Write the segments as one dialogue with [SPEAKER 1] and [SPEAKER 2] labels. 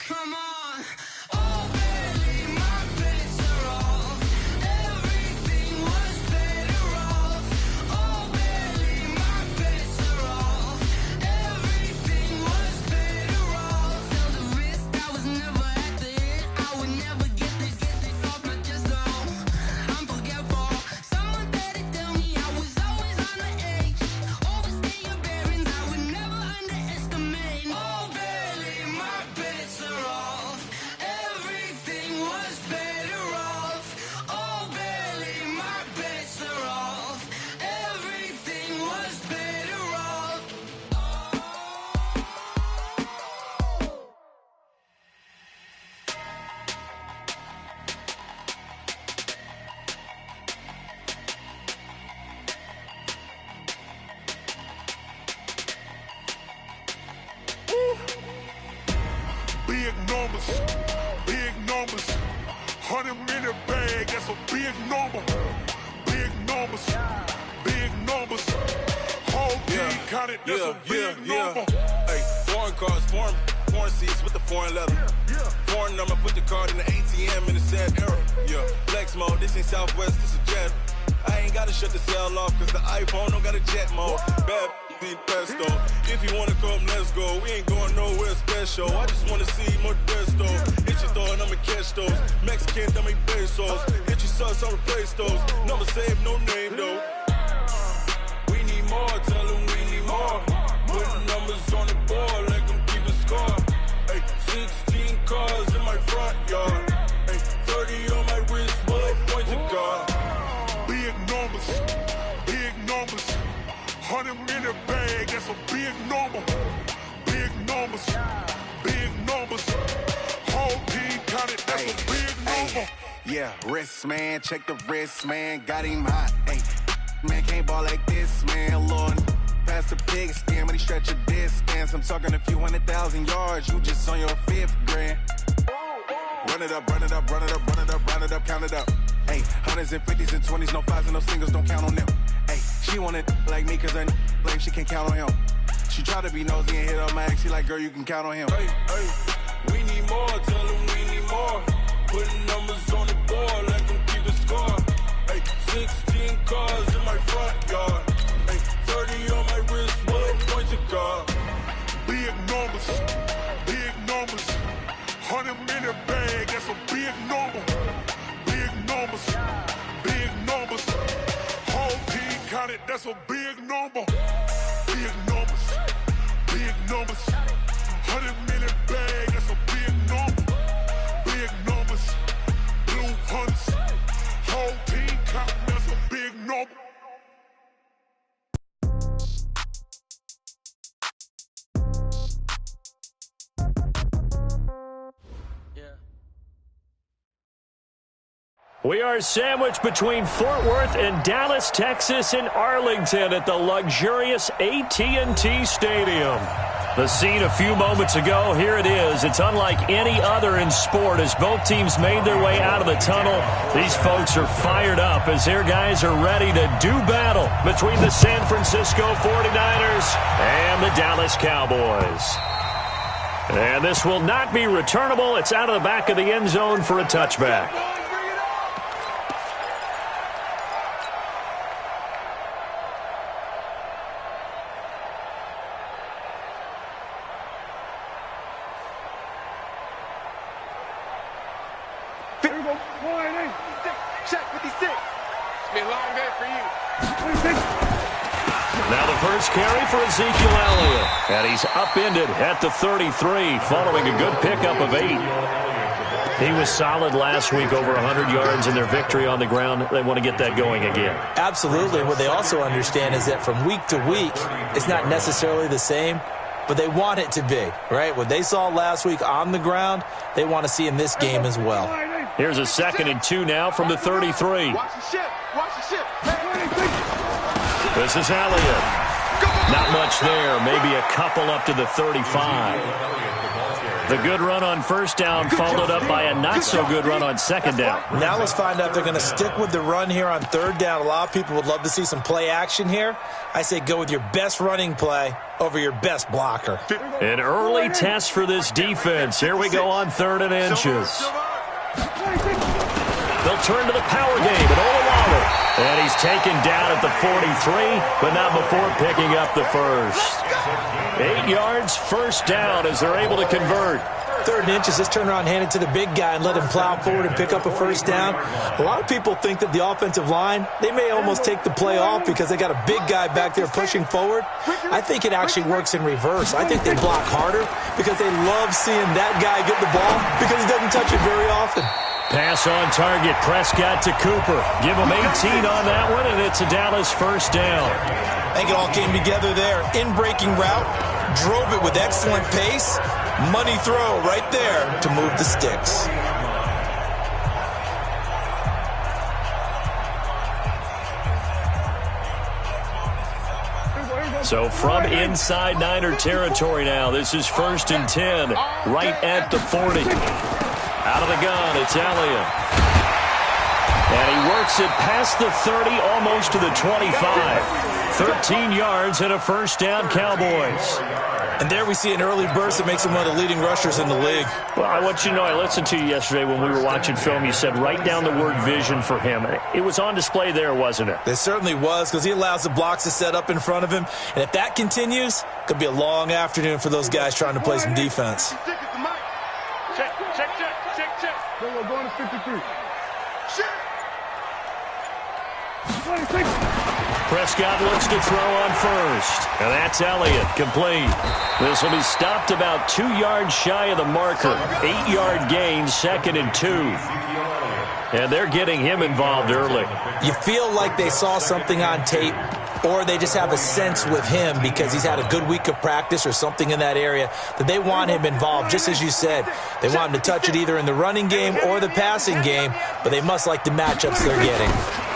[SPEAKER 1] Come on. Oh, barely, my bets are off. Everything was better off. Oh, barely, my bets are off. Everything was better off. Felt the risk, I was never at the end. I would never get this off my chest, though. I'm forgetful. Someone better tell me I was always on the edge. Overstay your bearings, I would never underestimate. Oh, barely, my bets are off. Everything was better off. Oh, barely, my bets are off. Everything was better off.
[SPEAKER 2] Big numbers, big numbers. 100-minute bag, that's a big number. Big numbers, big numbers. Whole team counted, that's a big number.
[SPEAKER 3] Hey, foreign cars, foreign seats with the foreign leather. Foreign number, put the card in the ATM in the sad era. Yeah, flex mode, this ain't Southwest, this a jet. I ain't gotta shut the cell off, cause the iPhone don't got a jet mode. Bad need pesto. If you wanna come, let's go. We ain't going nowhere special. I just wanna see more desto. Hit your throw and I'ma catch those. Mexican, I make pesos. Hit your sauce, I'll replace those. Number save, no name though. We need more, tell them we need more. Putting numbers on the board, let them keep a score. Hey, 16 cars in my front yard. Hey, 30 on my wrist, bullet points of God.
[SPEAKER 2] Big numbers, big numbers. 100-minute bag, that's a big number. Big numbers, big numbers. Whole team counted, that's a big number.
[SPEAKER 4] Yeah, wrist, man, check the wrist, man. Got him hot, ayy. Man, can't ball like this, man. Lord, past the pig skin, when he stretch a distance. I'm talking a few 100,000 yards, you just on your 5th grand. Run it up, run it up, run it up, run it up, run it up, count it up. Ayy, 100s and 50s and 20s, no 5s and no singles, don't count on them. Ayy, she want it like me, cause her blame, she can't count on him. She try to be nosy and hit up my ex, she like, girl, you can count on him.
[SPEAKER 3] Hey, we need more, tell them we need more. Putting numbers on the board, let them keep a score. Hey, 16 cars in my front yard. Hey, 30 on my wrist, bullet points of God.
[SPEAKER 2] Big numbers, big numbers. 100-minute bag, that's a big number. Big numbers, big numbers. Whole team counted, that's a big number. Big numbers, big numbers. 100-minute bag, that's a big number. Big numbers, blue hunts. Whole team counting, that's a big number.
[SPEAKER 5] We are sandwiched between Fort Worth and Dallas, Texas, in Arlington at the luxurious AT&T Stadium. The scene a few moments ago, here it is. It's unlike any other in sport as both teams made their way out of the tunnel. These folks are fired up as their guys are ready to do battle between the San Francisco 49ers and the Dallas Cowboys. And this will not be returnable. It's out of the back of the end zone for a touchback. Now the first carry for Ezekiel Elliott. And he's upended at the 33 following a good pickup of 8. He was solid last week, over 100 yards in their victory on the ground. They want to get that going again.
[SPEAKER 6] Absolutely. What they also understand is that from week to week, it's not necessarily the same, but they want it to be, right? What they saw last week on the ground, they want to see in this game as well.
[SPEAKER 5] Here's a 2nd and 2 now from the 33.
[SPEAKER 7] Watch the ship. Watch the ship.
[SPEAKER 5] This is Elliott. Not much there. Maybe a couple up to the 35. The good run on first down followed up by a not-so-good run on second down.
[SPEAKER 6] Now let's find out if they're going to stick with the run here on third down. A lot of people would love to see some play action here. I say go with your best running play over your best blocker.
[SPEAKER 5] An early test for this defense. Here we go on 3rd and inches. They'll turn to the power game at Olawale. And he's taken down at the 43, but not before picking up the first. 8 yards, first down as they're able to convert.
[SPEAKER 6] 3rd and inches, just turn around, hand it to the big guy, and let him plow forward and pick up a first down. A lot of people think that the offensive line, they may almost take the play off because they got a big guy back there pushing forward. I think it actually works in reverse. I think they block harder because they love seeing that guy get the ball because he doesn't touch it very often.
[SPEAKER 5] Pass on target, Prescott to Cooper. Give him 18 on that one, and it's a Dallas first down.
[SPEAKER 6] I think it all came together there. In-breaking route, drove it with excellent pace. Money throw right there to move the sticks.
[SPEAKER 5] So from inside Niner territory now, this is 1st and 10, right at the 40. Out of the gun, it's Elliott. And he works it past the 30, almost to the 25. 13 yards and a first down, Cowboys.
[SPEAKER 6] And there we see an early burst that makes him one of the leading rushers in the league.
[SPEAKER 5] Well, I want you to know, I listened to you yesterday when we were watching film. You said write down the word vision for him. It was on display there, wasn't it?
[SPEAKER 6] It certainly was, because he allows the blocks to set up in front of him. And if that continues, it could be a long afternoon for those guys trying to play some defense.
[SPEAKER 2] Check. Then we're going to 53.
[SPEAKER 5] Prescott looks to throw on first. And that's Elliott, complete. This will be stopped about 2 yards shy of the marker. 8-yard gain, 2nd and 2. And they're getting him involved early.
[SPEAKER 6] You feel like they saw something on tape, or they just have a sense with him because he's had a good week of practice or something in that area that they want him involved, just as you said. They want him to touch it either in the running game or the passing game, but they must like the matchups they're getting.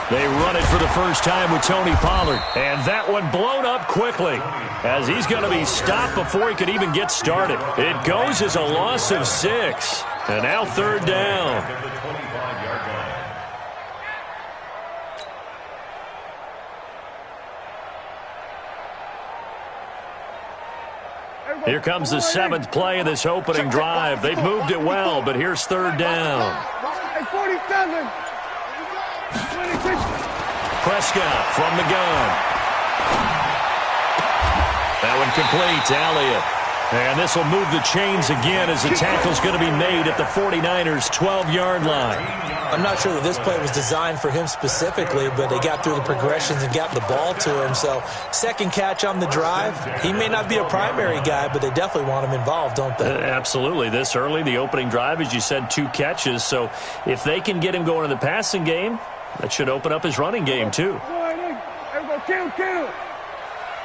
[SPEAKER 5] They run it for the first time with Tony Pollard. And that one blown up quickly as he's going to be stopped before he could even get started. It goes as a loss of 6. And now 3rd down. Here comes the 7th play of this opening drive. They've moved it well, but here's 3rd down.
[SPEAKER 2] 47.
[SPEAKER 5] Prescott from the gun. That one complete to Elliott. And this will move the chains again as the tackle's going to be made at the 49ers' 12-yard line.
[SPEAKER 6] I'm not sure that this play was designed for him specifically, but they got through the progressions and got the ball to him. So, second catch on the drive. He may not be a primary guy, but they definitely want him involved, don't they?
[SPEAKER 5] Absolutely. This early, the opening drive, as you said, 2 catches. So, if they can get him going in the passing game, that should open up his running game, too.
[SPEAKER 2] Kill.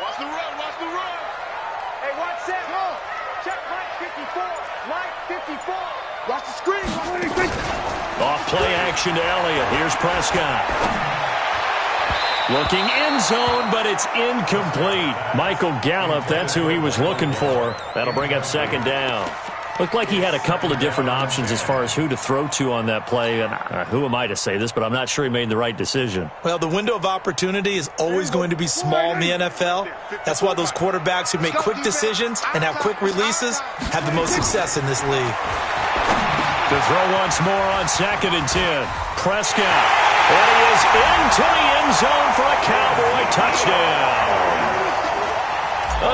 [SPEAKER 3] Watch the run.
[SPEAKER 2] Hey, watch that. Check Mike 54. Mike 54. Watch the screen.
[SPEAKER 5] Off play action to Elliott. Here's Prescott. Looking end zone, but it's incomplete. Michael Gallup, that's who he was looking for. That'll bring up 2nd down. Looked like he had a couple of different options as far as who to throw to on that play. And who am I to say this, but I'm not sure he made the right decision.
[SPEAKER 6] Well, the window of opportunity is always going to be small in the NFL. That's why those quarterbacks who make quick decisions and have quick releases have the most success in this league.
[SPEAKER 5] To throw once more on 2nd and 10. Prescott. And he is into the end zone for a Cowboy touchdown.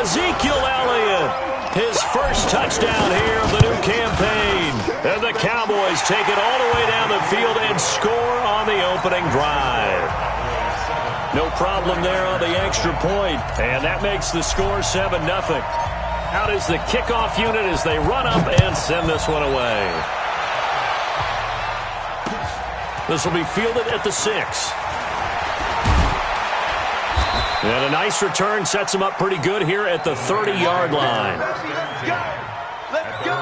[SPEAKER 5] Ezekiel Elliott. His first touchdown here of the new campaign. And the Cowboys take it all the way down the field and score on the opening drive. No problem there on the extra point. And that makes the score 7-0. Out is the kickoff unit as they run up and send this one away. This will be fielded at the 6. And a nice return sets him up pretty good here at the 30-yard line.
[SPEAKER 2] Let's go.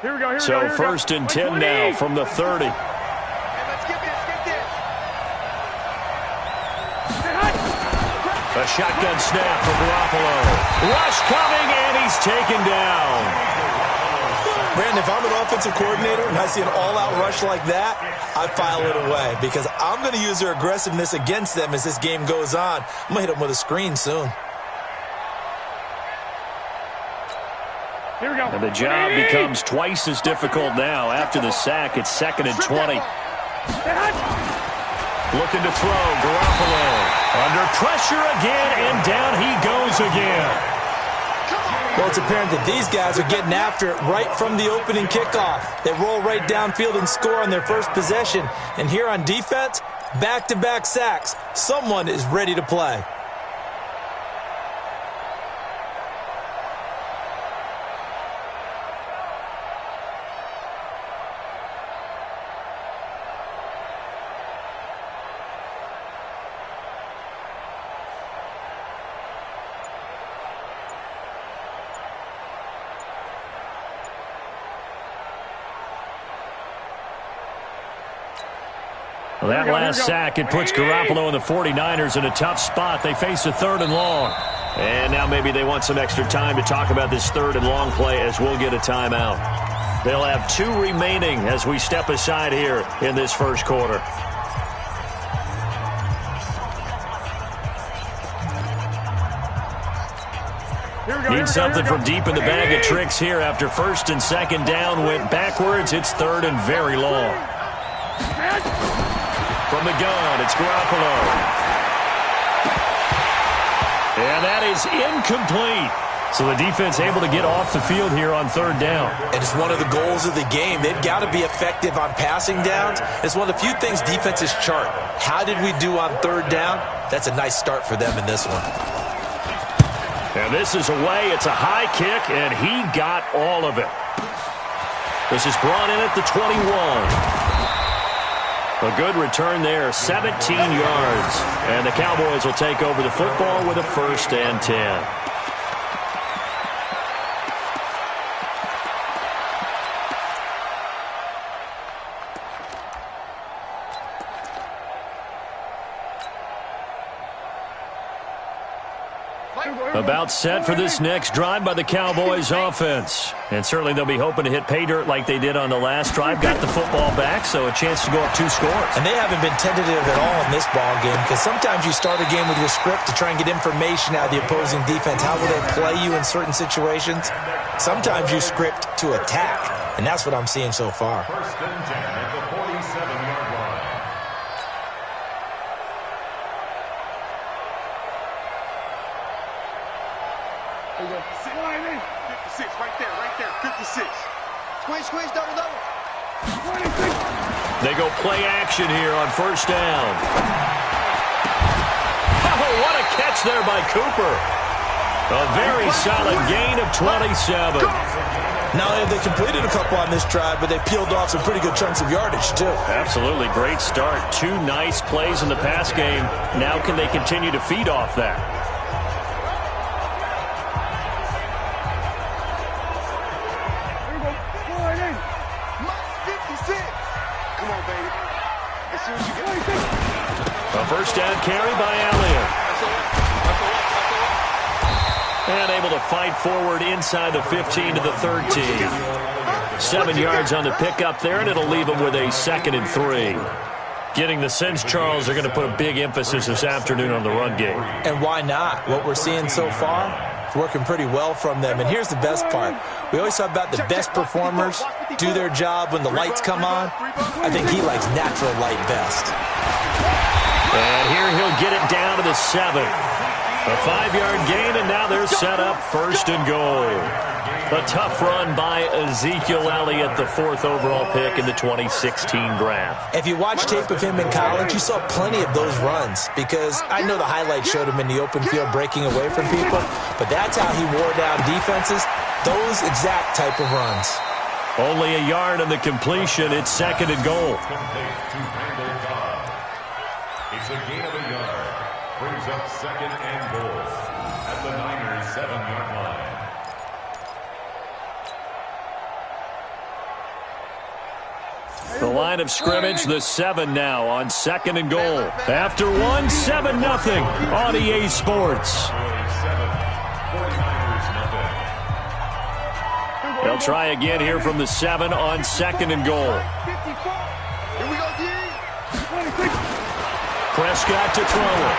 [SPEAKER 5] So first and 10 now from the 30. A shotgun snap for Garoppolo. Rush coming, and he's taken down.
[SPEAKER 6] Brandon, if I'm an offensive coordinator and I see an all-out rush like that, I file it away because I'm going to use their aggressiveness against them as this game goes on. I'm going to hit them with a screen soon.
[SPEAKER 5] And the job becomes twice as difficult now. After the sack, it's 2nd and 20. Looking to throw, Garoppolo. Under pressure again, and down he goes again.
[SPEAKER 6] Well, it's apparent that these guys are getting after it right from the opening kickoff. They roll right downfield and score on their first possession. And here on defense, back-to-back sacks. Someone is ready to play.
[SPEAKER 5] Well, that last sack, it puts Garoppolo and the 49ers in a tough spot. They face a 3rd and long. And now maybe they want some extra time to talk about this 3rd and long play as we'll get a timeout. They'll have 2 remaining as we step aside here in this first quarter. Need something from deep in the bag of tricks here after 1st and 2nd down. Went backwards. It's 3rd and very long. From the gun, it's Garoppolo. And that is incomplete. So the defense able to get off the field here on 3rd down.
[SPEAKER 6] And it's one of the goals of the game. They've got to be effective on passing downs. It's one of the few things defenses chart. How did we do on 3rd down? That's a nice start for them in this one.
[SPEAKER 5] And this is away. It's a high kick, and he got all of it. This is brought in at the 21. A good return there, 17 yards. And the Cowboys will take over the football with a 1st and 10. About set for this next drive by the Cowboys offense. And certainly they'll be hoping to hit pay dirt like they did on the last drive. Got the football back, so a chance to go up 2 scores.
[SPEAKER 6] And they haven't been tentative at all in this ball game because sometimes you start a game with your script to try and get information out of the opposing defense. How will they play you in certain situations? Sometimes you script to attack, and that's what I'm seeing so far.
[SPEAKER 7] 1st and 10 at the 47-yard line.
[SPEAKER 1] Squeeze, double.
[SPEAKER 5] They go play action here on 1st down. Oh, what a catch there by Cooper. A very solid gain of 27.
[SPEAKER 6] Now, they completed a couple on this drive, but they peeled off some pretty good chunks of yardage, too.
[SPEAKER 5] Absolutely. Great start. 2 nice plays in the pass game. Now can they continue to feed off that? A 1st down carry by Elliott. And able to fight forward inside the 15 to the 13. 7 yards on the pickup there, and it'll leave them with a 2nd and 3. Getting the sense, Charles, they're going to put a big emphasis this afternoon on the run game.
[SPEAKER 6] And why not? What we're seeing so far is working pretty well from them. And here's the best part. We always talk about the best performers do their job when the lights come on. I think he likes natural light best.
[SPEAKER 5] And here he'll get it down to the 7. A 5-yard gain, and now they're set up 1st and goal. A tough run by Ezekiel Elliott, the 4th overall pick in the 2016 draft.
[SPEAKER 6] If you watch tape of him in college, you saw plenty of those runs because I know the highlights showed him in the open field breaking away from people, but that's how he wore down defenses, those exact type of runs.
[SPEAKER 5] Only a yard on the completion. It's 2nd and goal.
[SPEAKER 7] It's a gain of a yard. Brings up 2nd and goal at the Niners' 7-yard line.
[SPEAKER 5] The line of scrimmage, the 7 now on 2nd and goal. After 1, 7-0 on EA Sports. They'll try again here from the 7 on 2nd and goal. Prescott to throw it.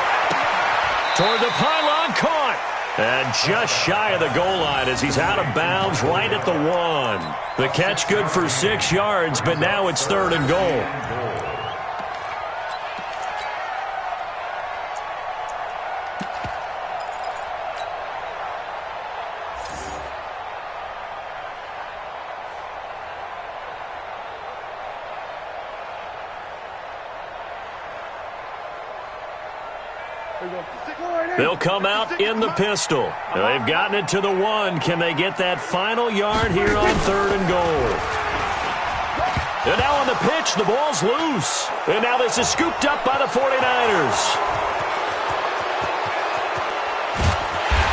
[SPEAKER 5] Toward the pylon, caught. And just shy of the goal line as he's out of bounds right at the 1. The catch good for 6 yards, but now it's 3rd and goal. They'll come out in the pistol. They've gotten it to the 1. Can they get that final yard here on 3rd and goal? And now on the pitch, the ball's loose. And now this is scooped up by the 49ers.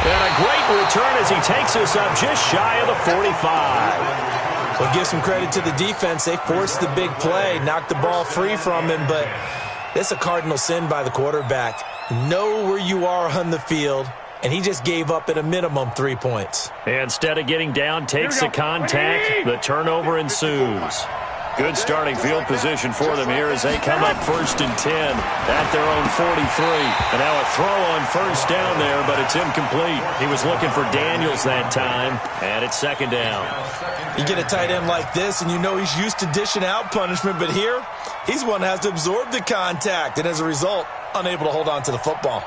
[SPEAKER 5] And a great return as he takes us up just shy of the 45.
[SPEAKER 6] Well, give some credit to the defense. They forced the big play, knocked the ball free from him, but it's a cardinal sin by the quarterback. Know where you are on the field, and he just gave up at a minimum 3 points.
[SPEAKER 5] Instead of getting down, takes the contact. The turnover ensues. Good starting field position for them here as they come up 1st and 10 at their own 43. And now a throw on 1st down there, but it's incomplete. He was looking for Daniels that time, and it's 2nd down.
[SPEAKER 6] You get a tight end like this, and you know he's used to dishing out punishment, but here, he's one that has to absorb the contact, and as a result, unable to hold on to the football.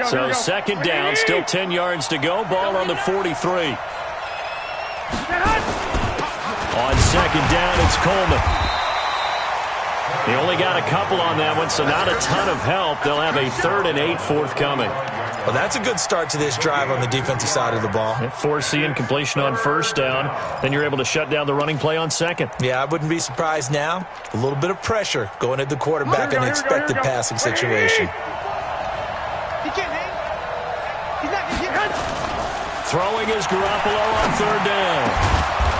[SPEAKER 5] So 2nd down, still 10 yards to go. Ball on the 43. On 2nd down, it's Coleman. He only got a couple on that one, so not a ton of help. They'll have a 3rd and 8 forthcoming.
[SPEAKER 6] Well, that's a good start to this drive on the defensive side of the ball.
[SPEAKER 5] Force the incompletion on 1st down. Then you're able to shut down the running play on 2nd.
[SPEAKER 6] Yeah, I wouldn't be surprised now. A little bit of pressure going at the quarterback in an expected passing situation.
[SPEAKER 5] Throwing is Garoppolo on 3rd down.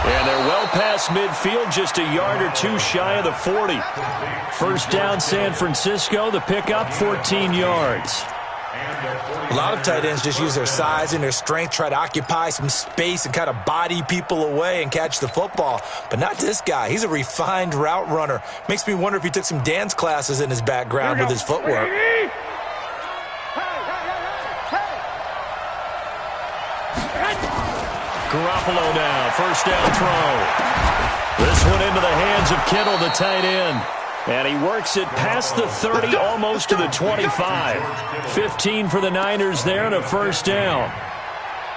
[SPEAKER 5] And they're well past midfield, just a yard or 2 shy of the 40. 1st down, San Francisco. The pickup, 14 yards.
[SPEAKER 6] A lot of tight ends just use their size and their strength, try to occupy some space and kind of body people away and catch the football. But not this guy. He's a refined route runner. Makes me wonder if he took some dance classes in his background with his footwork.
[SPEAKER 5] Garoppolo now, 1st down throw. This one into the hands of Kittle, the tight end. And he works it past the 30, almost to the 25. 15 for the Niners there and a 1st down.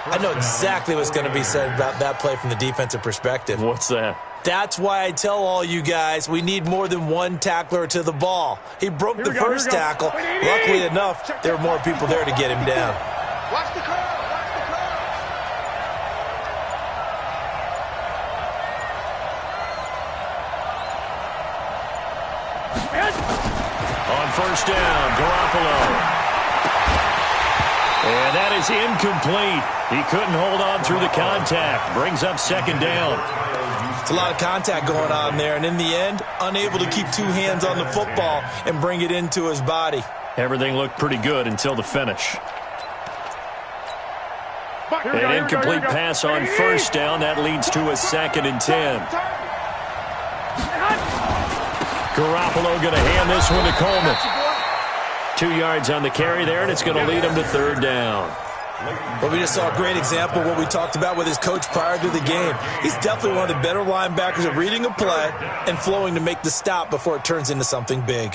[SPEAKER 6] I know exactly what's going to be said about that play from the defensive perspective.
[SPEAKER 5] What's that?
[SPEAKER 6] That's why I tell all you guys we need more than one tackler to the ball. He broke the first tackle. Luckily enough, there were more people there to get him down.
[SPEAKER 1] Watch the curve.
[SPEAKER 5] On 1st down, Garoppolo. And that is incomplete. He couldn't hold on through the contact. Brings up 2nd down.
[SPEAKER 6] It's a lot of contact going on there, and in the end, unable to keep 2 hands on the football and bring it into his body.
[SPEAKER 5] Everything looked pretty good until the finish. An incomplete pass on 1st down. That leads to a 2nd and 10. Garoppolo going to hand this one to Coleman. 2 yards on the carry there, and it's going to lead him to 3rd down.
[SPEAKER 6] But we just saw a great example of what we talked about with his coach prior to the game. He's definitely one of the better linebackers at reading a play and flowing to make the stop before it turns into something big.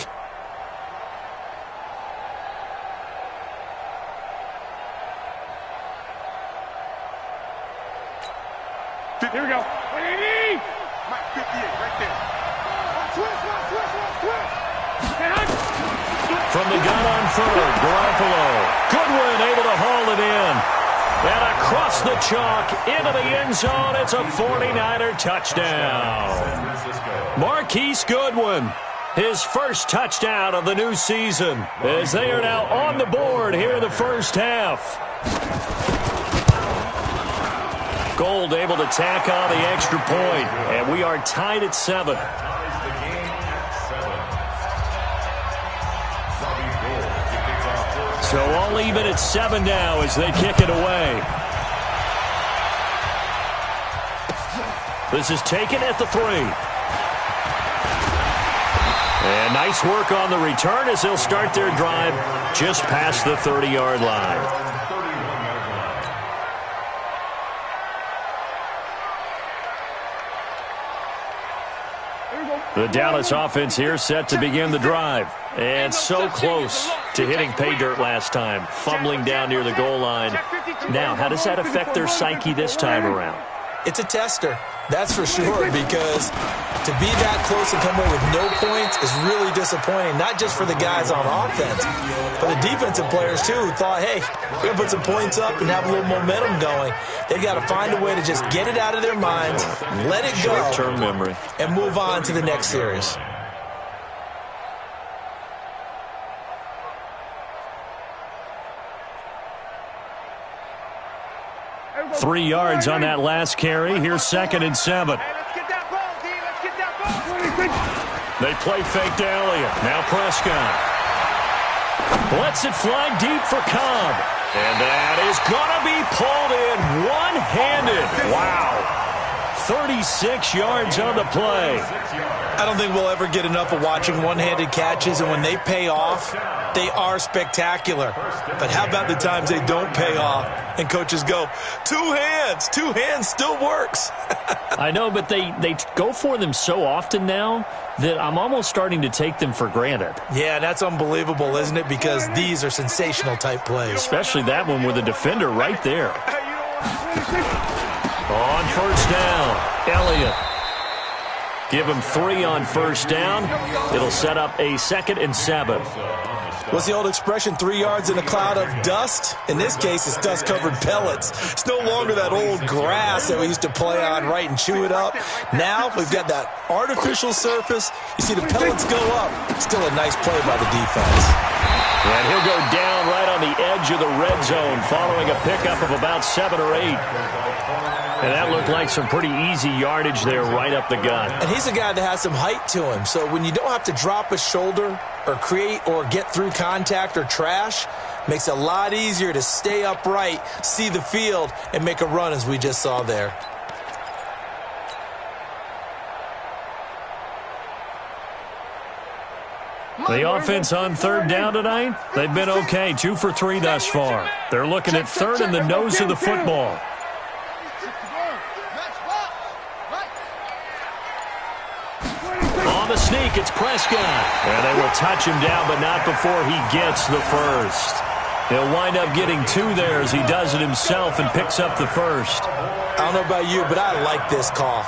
[SPEAKER 2] Here we go. 180. 58 right there.
[SPEAKER 5] From the gun on 3rd, Garoppolo. Goodwin able to haul it in. And across the chalk into the end zone. It's a 49er touchdown. Marquise Goodwin, his first touchdown of the new season, as they are now on the board here in the 1st half. Gold able to tack on the extra point, and we are tied at 7. So all even at 7 now as they kick it away. This is taken at the 3. And nice work on the return as they'll start their drive just past the 30-yard line. The Dallas offense here set to begin the drive. And so close to hitting pay dirt last time, fumbling down near the goal line. Now, how does that affect their psyche this time around?
[SPEAKER 6] It's a tester, that's for sure, because to be that close and come away with no points is really disappointing, not just for the guys on offense, but the defensive players, too, who thought, hey, we're going to put some points up and have a little momentum going. They've got to find a way to just get it out of their minds, let it go,
[SPEAKER 5] short-term memory,
[SPEAKER 6] and move on to the next series.
[SPEAKER 5] 3 yards on that last carry. Here's 2nd and 7. They play fake to Elliott. Now Prescott. Lets it fly deep for Cobb. And that is going to be pulled in one-handed. Wow. 36 yards on the play.
[SPEAKER 6] I don't think we'll ever get enough of watching one-handed catches, and when they pay off, they are spectacular. But how about the times they don't pay off and coaches go, two hands still works.
[SPEAKER 5] I know, but they go for them so often now that I'm almost starting to take them for granted.
[SPEAKER 6] Yeah, that's unbelievable, isn't it? Because these are sensational type plays.
[SPEAKER 5] Especially that one with the defender right there. On first down, Elliott. Give him 3 on first down. It'll set up a 2nd and 7.
[SPEAKER 6] What's the old expression, 3 yards in a cloud of dust? In this case, it's dust-covered pellets. It's no longer that old grass that we used to play on, right, and chew it up. Now we've got that artificial surface. You see the pellets go up. Still a nice play by the defense.
[SPEAKER 5] And he'll go down right on the edge of the red zone following a pickup of about 7 or 8. And that looked like some pretty easy yardage there right up the gut.
[SPEAKER 6] And he's a guy that has some height to him. So when you don't have to drop a shoulder or create or get through contact or trash, makes it a lot easier to stay upright, see the field, and make a run as we just saw there.
[SPEAKER 5] The offense on 3rd down tonight, they've been okay, 2 for 3 thus far. They're looking at 3rd and the nose of the football. On the sneak, it's Prescott. And they will touch him down, but not before he gets the first. He'll wind up getting 2 there as he does it himself and picks up the first.
[SPEAKER 6] I don't know about you, but I like this call.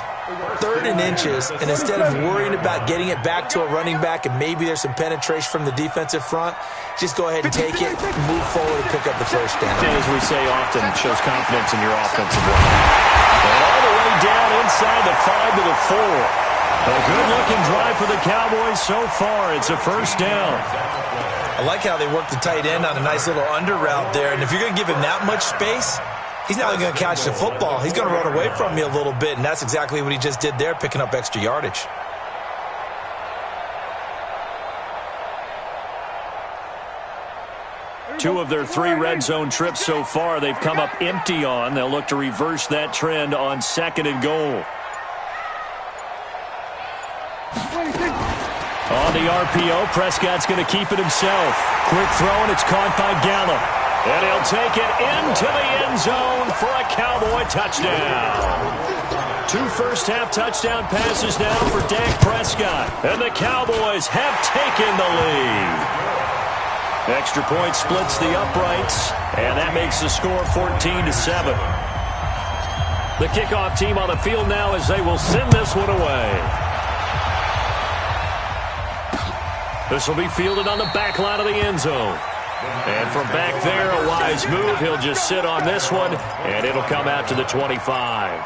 [SPEAKER 6] 3rd and inches, and instead of worrying about getting it back to a running back and maybe there's some penetration from the defensive front, just go ahead and take it, move forward, and pick up the first down.
[SPEAKER 5] As we say often, it shows confidence in your offensive line. And all the way down inside the 5 to the 4. A good-looking drive for the Cowboys so far. It's a first down.
[SPEAKER 6] I like how they work the tight end on a nice little under route there, and if you're going to give him that much space, he's not going to catch the football. He's going to run away from you a little bit, and that's exactly what he just did there, picking up extra yardage.
[SPEAKER 5] Two of their 3 red zone trips so far, they've come up empty on. They'll look to reverse that trend on 2nd and goal. On the RPO, Prescott's going to keep it himself. Quick throw, and it's caught by Gallup. And he'll take it into the end zone for a Cowboy touchdown. 2 first-half touchdown passes now for Dak Prescott. And the Cowboys have taken the lead. Extra point splits the uprights, and that makes the score 14-7. The kickoff team on the field now as they will send this one away. This will be fielded on the back line of the end zone. And from back there, a wise move. He'll just sit on this one, and it'll come out to the 25.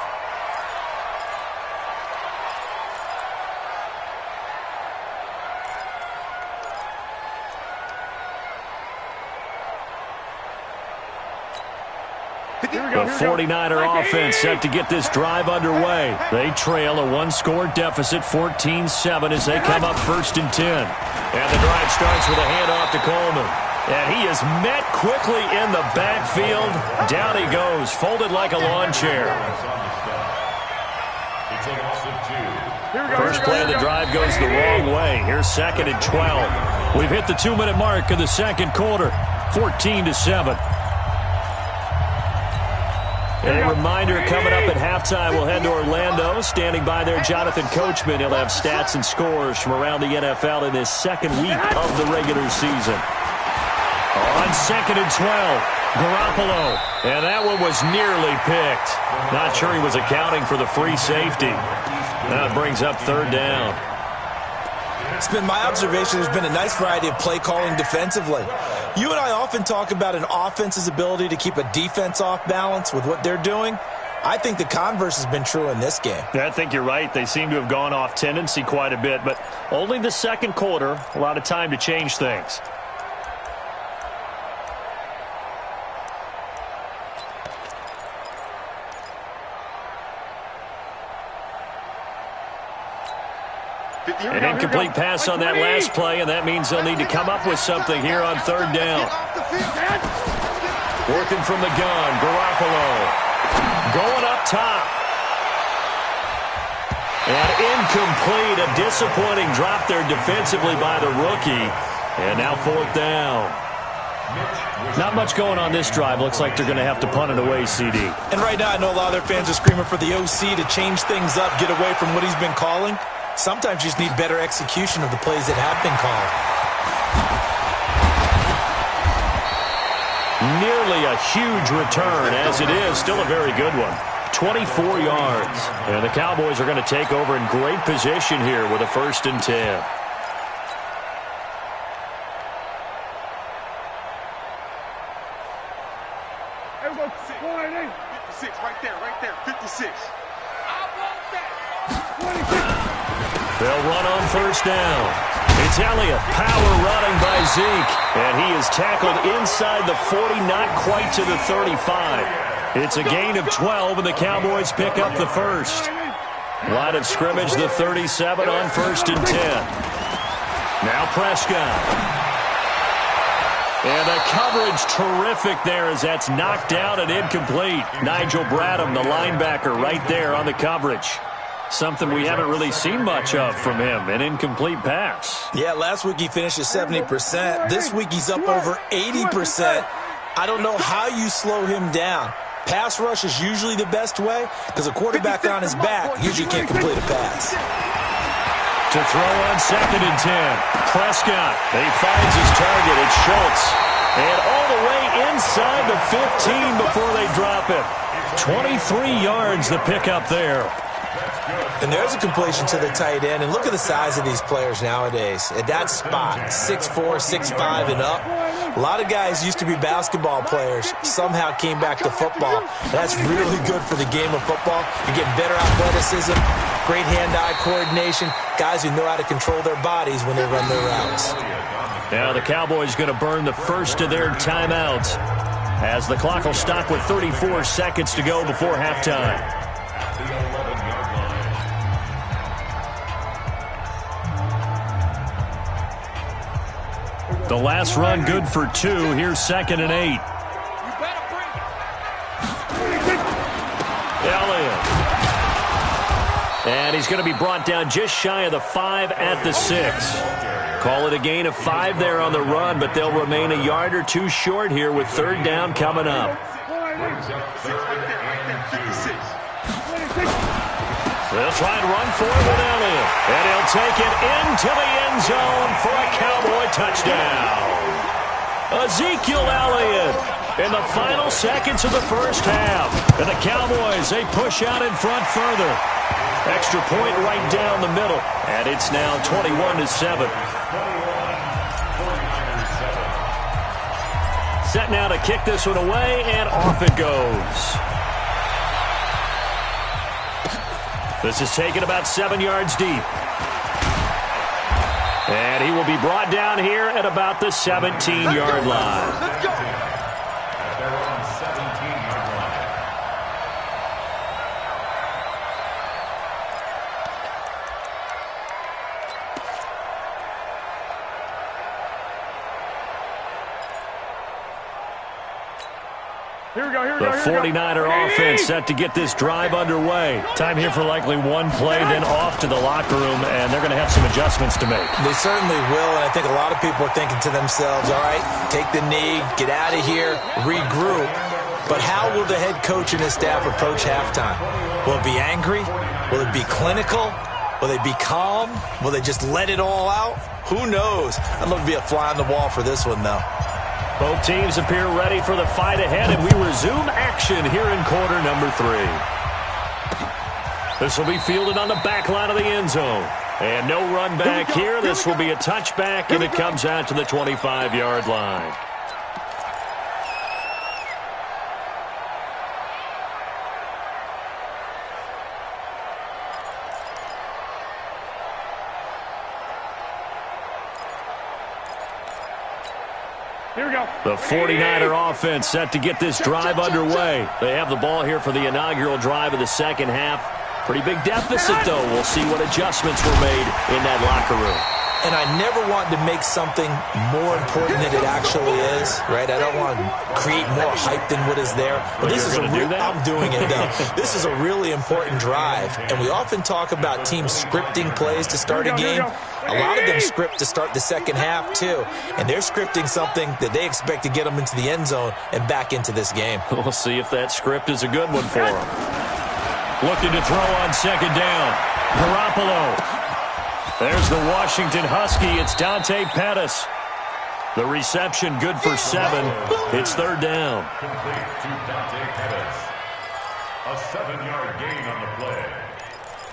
[SPEAKER 5] The 49er offense set to get this drive underway. They trail a one-score deficit, 14-7, as they come up 1st and 10. And the drive starts with a handoff to Coleman. And he is met quickly in the backfield. Down he goes, folded like a lawn chair. First play of the drive goes the wrong way. Here's 2nd and 12. We've hit the 2-minute mark of the second quarter, 14-7. A reminder, coming up at halftime, we'll head to Orlando. Standing by there, Jonathan Coachman. He'll have stats and scores from around the NFL in this second week of the regular season. On 2nd and 12, Garoppolo. And that one was nearly picked. Not sure he was accounting for the free safety. That brings up 3rd down.
[SPEAKER 6] It's been my observation there's been a nice variety of play calling defensively. You and I often talk about an offense's ability to keep a defense off balance with what they're doing. I think the converse has been true in this game.
[SPEAKER 5] I think you're right. They seem to have gone off tendency quite a bit, but only the second quarter, a lot of time to change things. An incomplete pass on that last play, and that means they'll need to come up with something here on 3rd down. Working from the gun, Garoppolo. Going up top. And incomplete, a disappointing drop there defensively by the rookie. And now 4th down. Not much going on this drive. Looks like they're going to have to punt it away, CD.
[SPEAKER 6] And right now I know a lot of their fans are screaming for the OC to change things up, get away from what he's been calling. Sometimes you just need better execution of the plays that have been called.
[SPEAKER 5] Nearly a huge return, as it is. Still a very good one. 24 yards. And the Cowboys are going to take over in great position here with a 1st and 10.
[SPEAKER 2] Everybody, 56, right there, 56. I want that. 26.
[SPEAKER 5] They'll run on 1st down. It's Elliott, power running by Zeke. And he is tackled inside the 40, not quite to the 35. It's a gain of 12, and the Cowboys pick up the 1st. Line of scrimmage, the 37 on 1st and 10. Now Prescott. And the coverage terrific there as that's knocked down and incomplete. Nigel Bradham, the linebacker, right there on the coverage. Something we haven't really seen much of from him, an incomplete pass.
[SPEAKER 6] Yeah, last week he finished at 70%. This week he's up over 80%. I don't know how you slow him down. Pass rush is usually the best way because a quarterback on his back usually can't complete a pass.
[SPEAKER 5] To throw on 2nd and 10. Prescott, he finds his target. It's Schultz. And all the way inside the 15 before they drop it. 23 yards the pickup there.
[SPEAKER 6] And there's a completion to the tight end. And look at the size of these players nowadays. At that spot, 6'4", 6'5", and up. A lot of guys used to be basketball players, somehow came back to football. That's really good for the game of football. You're getting better athleticism, great hand-eye coordination, guys who know how to control their bodies when they run their routes.
[SPEAKER 5] Now the Cowboys going to burn the first of their timeouts as the clock will stop with 34 seconds to go before halftime. The last run good for 2. Here's 2nd and 8. Elliott. And he's going to be brought down just shy of the 5 at the 6. Call it a gain of 5 there on the run, but they'll remain a yard or 2 short here with 3rd down coming up. They'll try and run for it with Elliott. And he'll take it into the end zone for a Cowboy touchdown. Ezekiel Elliott in the final seconds of the first half. And the Cowboys, they push out in front further. Extra point right down the middle. And it's now 21-7. Set now to kick this one away, and off it goes. This is taken about 7 yards deep. And he will be brought down here at about the 17-yard line. The 49er offense set to get this drive underway. Time here for likely one play, then off to the locker room, and they're going to have some adjustments to make.
[SPEAKER 6] They certainly will, and I think a lot of people are thinking to themselves, all right, take the knee, get out of here, regroup. But how will the head coach and his staff approach halftime? Will it be angry? Will it be clinical? Will they be calm? Will they just let it all out? Who knows? I'd love to be a fly on the wall for this one, though.
[SPEAKER 5] Both teams appear ready for the fight ahead, and we resume action here in quarter number 3. This will be fielded on the back line of the end zone. And no run back here. This will be a touchback, and it comes out to the 25-yard line. The 49er offense set to get this drive underway. They have the ball here for the inaugural drive of the second half. Pretty big deficit, though. We'll see what adjustments were made in that locker room.
[SPEAKER 6] And I never want to make something more important than it actually is, right? I don't want to create more hype than what is there. But this is I'm doing it, though. This is a really important drive. And we often talk about teams scripting plays to start a game. A lot of them script to start the second half, too. And they're scripting something that they expect to get them into the end zone and back into this game.
[SPEAKER 5] We'll see if that script is a good one for them. Looking to throw on second down. Garoppolo. There's the Washington Husky. It's Dante Pettis. The reception good for 7. It's third down.
[SPEAKER 7] Complete to Dante Pettis. A 7-yard gain on the play.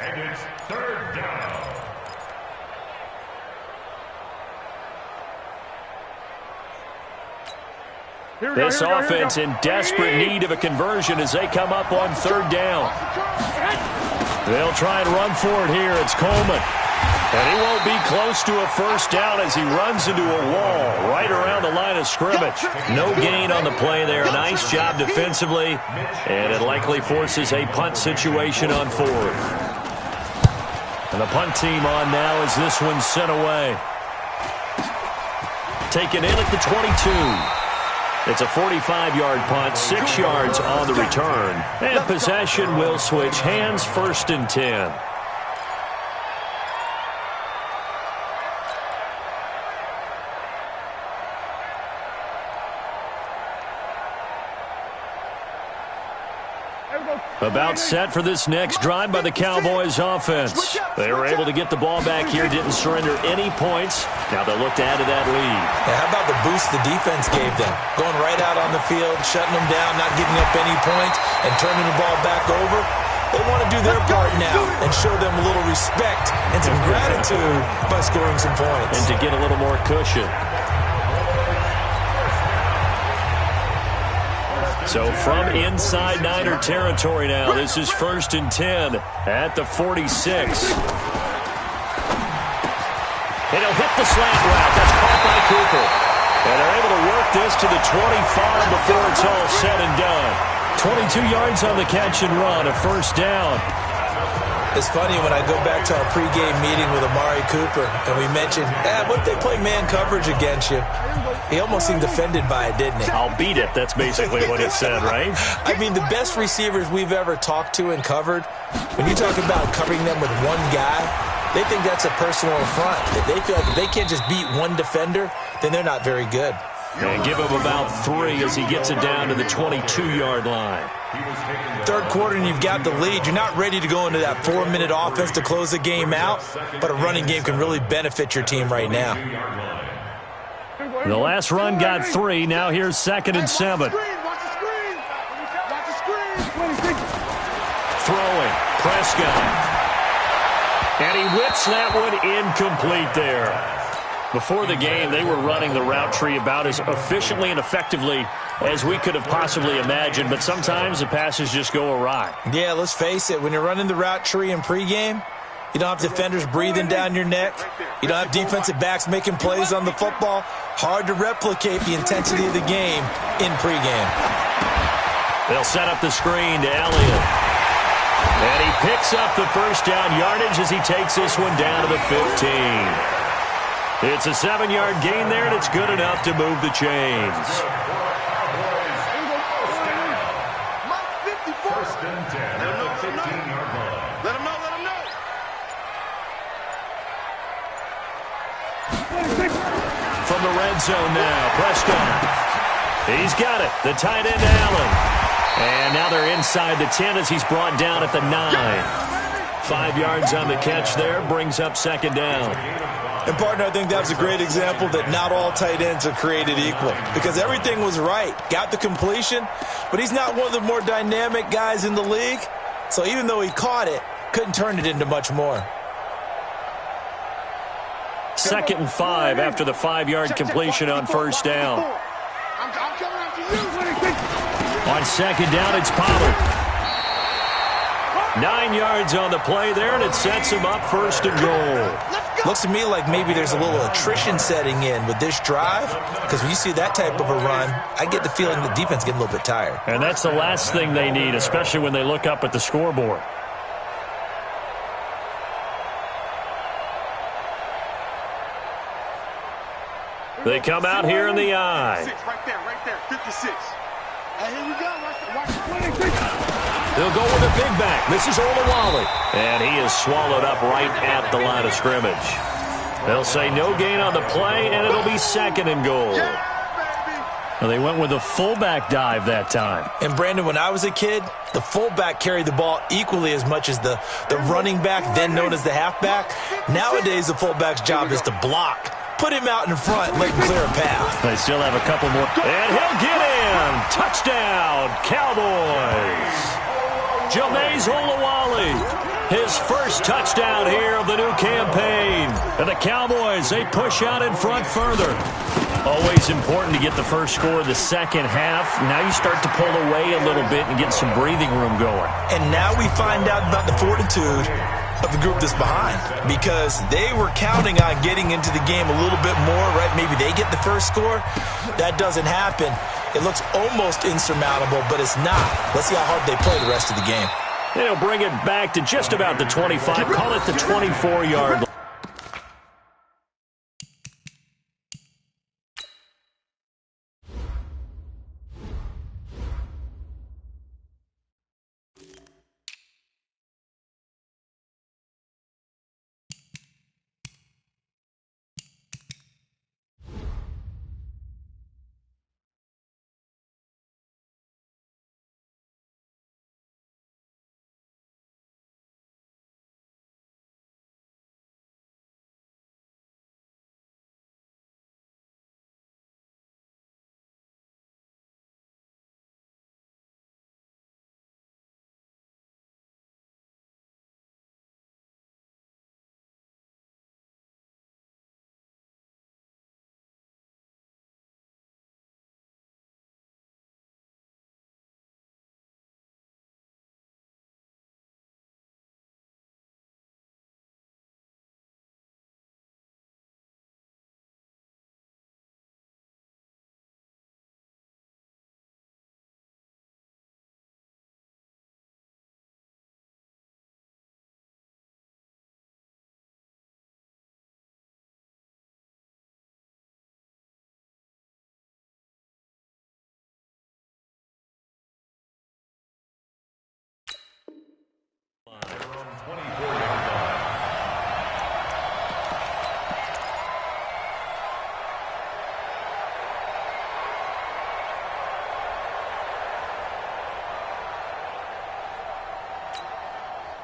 [SPEAKER 7] And it's third down.
[SPEAKER 5] This offense in desperate need of a conversion as they come up on third down. They'll try and run for it here. It's Coleman. And he won't be close to a first down as he runs into a wall right around the line of scrimmage. No gain on the play there. Nice job defensively. And it likely forces a punt situation on fourth. And the punt team on now as this one's sent away. Taken in at the 22. It's a 45-yard punt, 6 yards on the return. And possession will switch hands, 1st and 10. About set for this next drive by the Cowboys offense. They were able to get the ball back here, didn't surrender any points. Now they look to add to that lead.
[SPEAKER 6] Yeah, how about the boost the defense gave them? Going right out on the field, shutting them down, not giving up any points, and turning the ball back over. They want to do their part now and show them a little respect and some gratitude by scoring some points.
[SPEAKER 5] And to get a little more cushion. So from inside Niner territory now, this is 1st and 10 at the 46. And he'll hit the slant route. That's caught by Cooper. And they're able to work this to the 25 before it's all said and done. 22 yards on the catch and run, a first down.
[SPEAKER 6] It's funny when I go back to our pregame meeting with Amari Cooper, and we mentioned, what if they play man coverage against you? He almost seemed offended by it, didn't he?
[SPEAKER 5] I'll beat it. That's basically what he said, right?
[SPEAKER 6] I mean, the best receivers we've ever talked to and covered, when you talk about covering them with one guy, they think that's a personal affront. If they feel like if they can't just beat one defender, then they're not very good.
[SPEAKER 5] And give him about 3 as he gets it down to the 22-yard line.
[SPEAKER 6] Third quarter and you've got the lead. You're not ready to go into that 4-minute offense to close the game out, but a running game can really benefit your team right now.
[SPEAKER 5] The last run got 3. Now here's 2nd and 7. Throwing. Prescott. And he whips that one incomplete there. Before the game, they were running the route tree about as efficiently and effectively as we could have possibly imagined, but sometimes the passes just go awry.
[SPEAKER 6] Yeah, let's face it. When you're running the route tree in pregame, you don't have defenders breathing down your neck. You don't have defensive backs making plays on the football. Hard to replicate the intensity of the game in pregame.
[SPEAKER 5] They'll set up the screen to Elliott. And he picks up the first down yardage as he takes this one down to the 15. It's a 7-yard gain there, and it's good enough to move the chains.
[SPEAKER 7] First and 10 at the 15-yard line.
[SPEAKER 2] Let him know, let him know.
[SPEAKER 5] From the red zone now, Prescott. He's got it. The tight end, Allen. And now they're inside the 10 as he's brought down at the 9. 5 yards on the catch there, brings up second down.
[SPEAKER 6] And, partner, I think that was a great example that not all tight ends are created equal because everything was right. Got the completion, but he's not one of the more dynamic guys in the league. So even though he caught it, couldn't turn it into much more.
[SPEAKER 5] 2nd and 5 after the 5-yard completion on first down. On second down, it's Pollard. 9 yards on the play there, and it sets him up first and goal.
[SPEAKER 6] Looks to me like maybe there's a little attrition setting in with this drive because when you see that type of a run, I get the feeling the defense getting a little bit tired.
[SPEAKER 5] And that's the last thing they need, especially when they look up at the scoreboard. They come out here in the eye.
[SPEAKER 2] Right there, 56. Hey, here we go. Watch
[SPEAKER 5] They'll go with a big back. This is Olawale. And he is swallowed up right at the line of scrimmage. They'll say no gain on the play, and it'll be second and goal. Well, they went with a fullback dive that time.
[SPEAKER 6] And, Brandon, when I was a kid, the fullback carried the ball equally as much as the running back, then known as the halfback. Nowadays, the fullback's job is to block. Put him out in front, let him clear a path.
[SPEAKER 5] They still have a couple more. And he'll get in. Touchdown, Cowboys. Jameis Olawale, his first touchdown here of the new campaign. And the Cowboys, they push out in front further. Always important to get the first score of the second half. Now you start to pull away a little bit and get some breathing room going.
[SPEAKER 6] And now we find out about the fortitude of the group that's behind because they were counting on getting into the game a little bit more, right? Maybe they get the first score. That doesn't happen. It looks almost insurmountable, but it's not. Let's see how hard they play the rest of the game.
[SPEAKER 5] They'll bring it back to just about the 25. Call it the 24-yard line.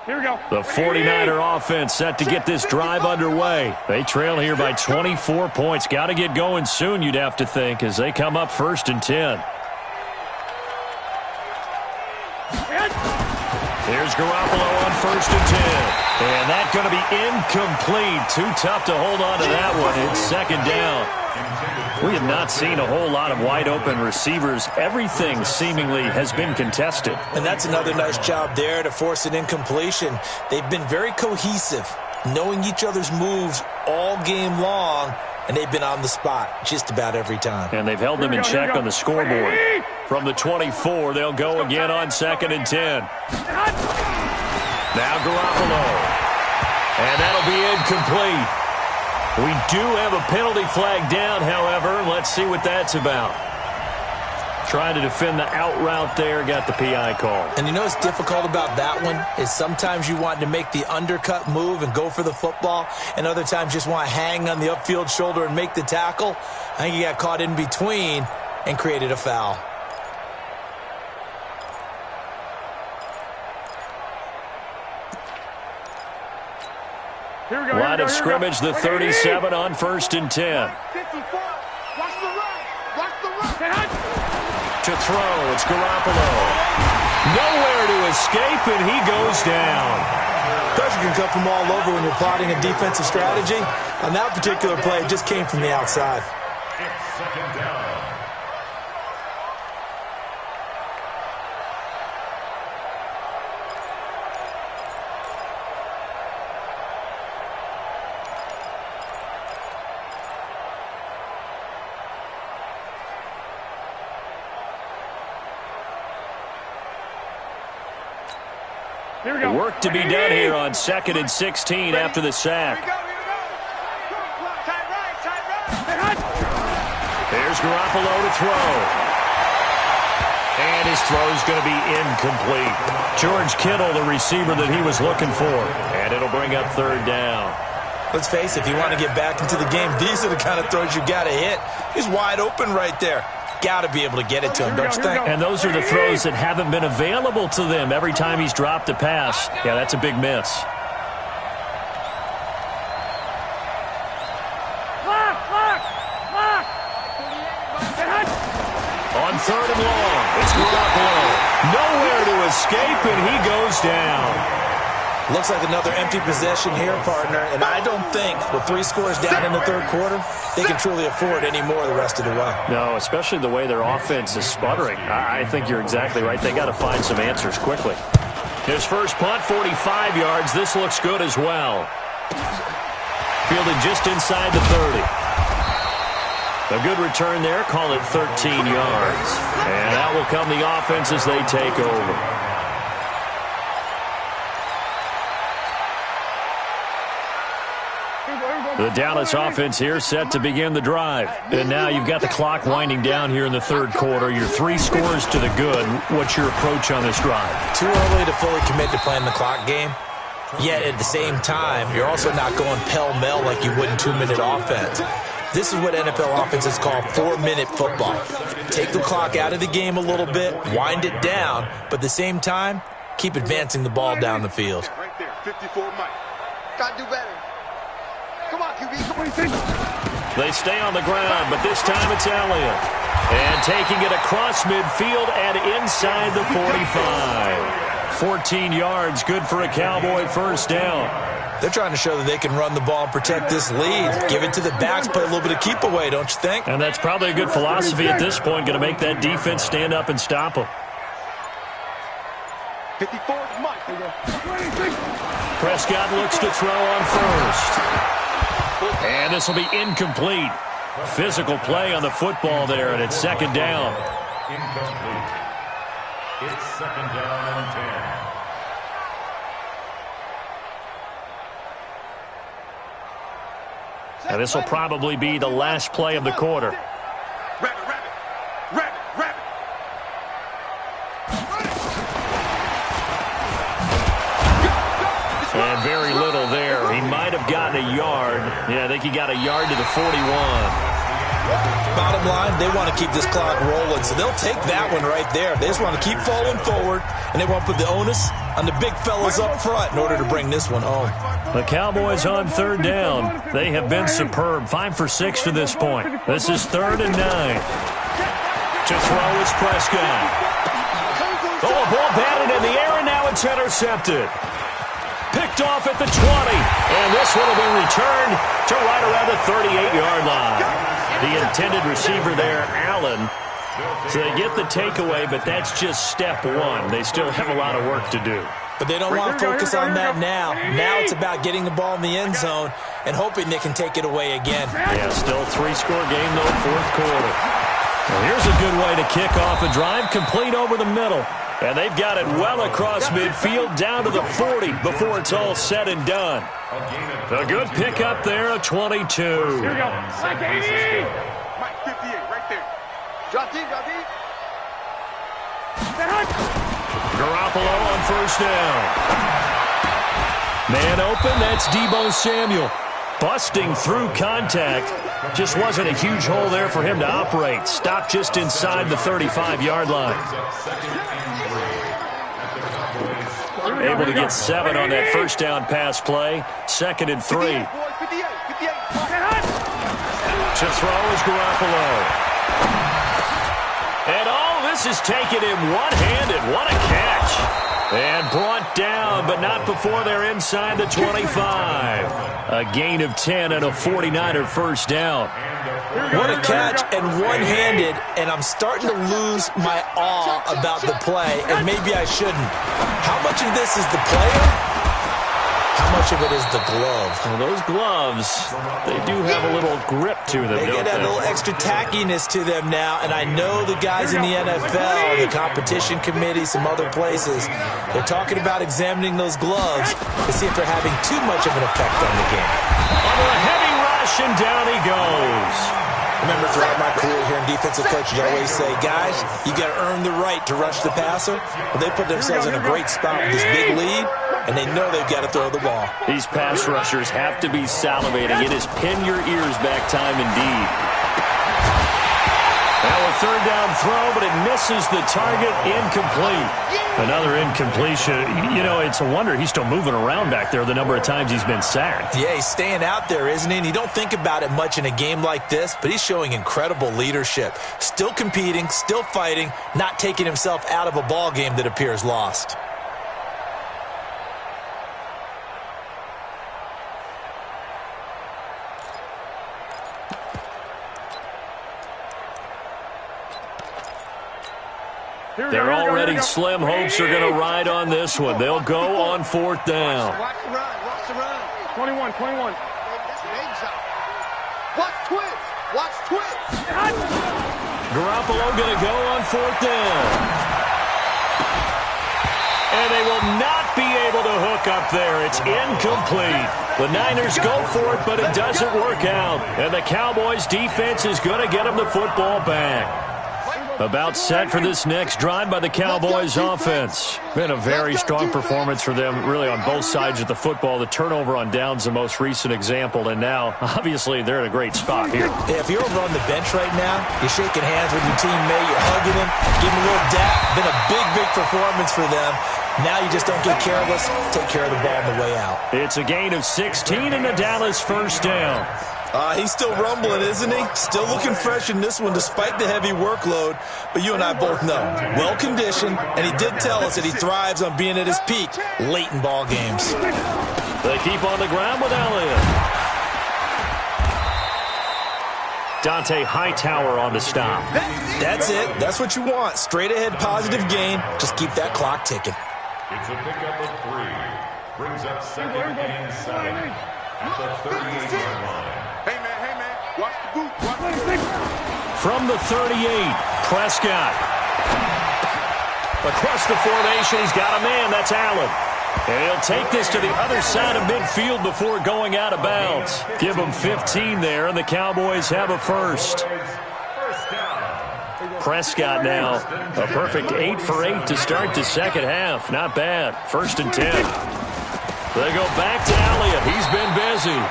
[SPEAKER 2] Here we go.
[SPEAKER 5] The 49er offense set to get this drive underway. They trail here by 24 points. Got to get going soon, you'd have to think, as they come up 1st and 10. Here's Garoppolo on 1st and 10. And that's going to be incomplete. Too tough to hold on to that one. It's second down. We have not seen a whole lot of wide-open receivers. Everything seemingly has been contested.
[SPEAKER 6] And that's another nice job there to force an incompletion. They've been very cohesive, knowing each other's moves all game long, and they've been on the spot just about every time.
[SPEAKER 5] And they've held them in check on the scoreboard. From the 24, they'll go again on 2nd and 10. Now Garoppolo. And that'll be incomplete. We do have a penalty flag down, however. Let's see what that's about. trying to defend the out route there, got the PI call.
[SPEAKER 6] And you know what's difficult about that one is sometimes you want to make the undercut move and go for the football, and other times just want to hang on the upfield shoulder and make the tackle. I think he got caught in between and created a foul.
[SPEAKER 5] Line of scrimmage, the 37 on 1st and 10. To throw, it's Garoppolo. Nowhere to escape, and he goes down.
[SPEAKER 6] Pressure can come from all over when you're plotting a defensive strategy. On that particular play, it just came from the outside.
[SPEAKER 7] It's 2nd down.
[SPEAKER 5] Work to be done here on 2nd and 16 after the sack. There's Garoppolo to throw. And his throw is going to be incomplete. George Kittle, the receiver that he was looking for. And it'll bring up 3rd down.
[SPEAKER 6] Let's face it, if you want to get back into the game, these are the kind of throws you got to hit. He's wide open right there. Got to be able to get it to him, don't you think?
[SPEAKER 5] And those are the throws that haven't been available to them every time he's dropped a pass. Yeah, that's a big miss. On 3rd and long, it's Garoppolo. Nowhere to escape, and he goes down.
[SPEAKER 6] Looks like another empty possession here, partner. And I don't think with 3 scores down in the 3rd quarter, they can truly afford any more the rest of the way.
[SPEAKER 5] No, especially the way their offense is sputtering. I think you're exactly right. They got to find some answers quickly. His first punt, 45 yards. This looks good as well. Fielded just inside the 30. A good return there. Call it 13 yards. And out will come the offense as they take over. The Dallas offense here set to begin the drive. And now you've got the clock winding down here in the 3rd quarter. Your 3 scores to the good. What's your approach on this drive?
[SPEAKER 6] Too early to fully commit to playing the clock game. Yet at the same time, you're also not going pell-mell like you would in 2-minute offense. This is what NFL offenses call 4-minute football. Take the clock out of the game a little bit, wind it down, but at the same time, keep advancing the ball down the field.
[SPEAKER 8] Right there, 54 Mike. Got to do better. Come on, QB.
[SPEAKER 5] They stay on the ground, but this time it's Elliott. And taking it across midfield and inside the 45. 14 yards, good for a Cowboy first down.
[SPEAKER 6] They're trying to show that they can run the ball and protect this lead. Give it to the backs, play a little bit of keep away, don't you think?
[SPEAKER 5] And that's probably a good philosophy at this point, going to make that defense stand up and stop them.
[SPEAKER 8] 54 Mike.
[SPEAKER 5] Prescott looks to throw on first. And this will be incomplete. Physical play on the football there, and it's 2nd down.
[SPEAKER 7] Incomplete. It's 2nd down and 10.
[SPEAKER 5] Now this will probably be the last play of the quarter.
[SPEAKER 8] Rabbit.
[SPEAKER 5] And very little there. He might have gotten a yard. Yeah, I think he got a yard to the 41.
[SPEAKER 6] Bottom line, they want to keep this clock rolling, so they'll take that one right there. They just want to keep falling forward, and they want to put the onus on the big fellas up front in order to bring this one home.
[SPEAKER 5] The Cowboys on 3rd down. They have been superb. 5 for 6 to this point. This is 3rd and 9. To throw is Prescott. Oh, ball batted in the air, and now it's intercepted. Picked off at the 20. And this one will be returned to right around the 38-yard line. The intended receiver there, Allen. So they get the takeaway, but that's just step one. They still have a lot of work to do.
[SPEAKER 6] But they don't want to focus on that now. Now it's about getting the ball in the end zone and hoping they can take it away again.
[SPEAKER 5] Yeah, still 3-score game, though, 4th quarter. Well, here's a good way to kick off a drive, complete over the middle. And they've got it well across midfield down to the 40 before it's all said and done. A good pickup there, a 22.
[SPEAKER 8] Here we go. Mike 88. Mike 58, right there. Drop deep.
[SPEAKER 5] Garoppolo on first down. Man open, that's Deebo Samuel. Busting through contact. Just wasn't a huge hole there for him to operate. Stopped just inside the 35-yard line. Able to get 7 on that first down pass play. 2nd and 3. To throw is Garoppolo. And this is taking him one-handed. What a catch. And brought down, but not before they're inside the 25. A gain of 10 and a 49er first down.
[SPEAKER 6] What a catch and one-handed, and I'm starting to lose my awe about the play, and maybe I shouldn't. How much of this is the player? How much of it is the glove?
[SPEAKER 5] Well, those gloves, they do have a little grip to them,
[SPEAKER 6] They get a little extra tackiness to them now, and I know the guys in the NFL, the competition committee, some other places, they're talking about examining those gloves to see if they're having too much of an effect on the game.
[SPEAKER 5] Under a heavy rush, and down he goes.
[SPEAKER 6] Remember, throughout my career here in defensive coaches, I always say, guys, you got to earn the right to rush the passer. Well, they put themselves in a great spot with this big lead, and they know they've got to throw the ball.
[SPEAKER 5] These pass rushers have to be salivating. It is pin your ears back time indeed. Now a 3rd down throw, but it misses the target. Incomplete. Another incompletion. You know, it's a wonder he's still moving around back there the number of times he's been sacked.
[SPEAKER 6] Yeah, he's staying out there, isn't he? And you don't think about it much in a game like this, but he's showing incredible leadership. Still competing, still fighting, not taking himself out of a ball game that appears lost.
[SPEAKER 5] They're already slim hopes are going to ride on this one. They'll go on 4th down.
[SPEAKER 8] Watch the run. Watch the run.
[SPEAKER 9] 21.
[SPEAKER 8] Watch twist. Watch twist.
[SPEAKER 5] Garoppolo going to go on 4th down. And they will not be able to hook up there. It's incomplete. The Niners go for it, but it doesn't work out. And the Cowboys defense is going to get them the football back. About set for this next drive by the Cowboys offense. Been a very strong performance for them, really, on both sides of the football. The turnover on downs, the most recent example, and now, obviously, they're in a great spot here.
[SPEAKER 6] Yeah, if you're over on the bench right now, you're shaking hands with your teammate, you're hugging him, giving him a little dap. Been a big, big performance for them. Now you just don't get careless, take care of the ball on the way out.
[SPEAKER 5] It's a gain of 16 and the Dallas first down.
[SPEAKER 6] He's still rumbling, isn't he? Still looking fresh in this one despite the heavy workload. But you and I both know, well-conditioned, and he did tell us that he thrives on being at his peak late in ball games.
[SPEAKER 5] They keep on the ground with Elliott. Dante Hightower on the stop.
[SPEAKER 6] That's it. That's what you want. Straight ahead positive gain. Just keep that clock ticking.
[SPEAKER 7] It's a pickup of 3. Brings up 2nd and 7 at the 38-yard line.
[SPEAKER 8] Hey, man. Watch the boot. Watch the boot.
[SPEAKER 5] From the 38, Prescott. Across the formation, he's got a man. That's Allen. And he'll take this to the other side of midfield before going out of bounds. Give him 15 there, and the Cowboys have a first. Prescott now a perfect 8 for 8 to start the second half. Not bad. 1st and 10. They go back to Elliott. He's been busy.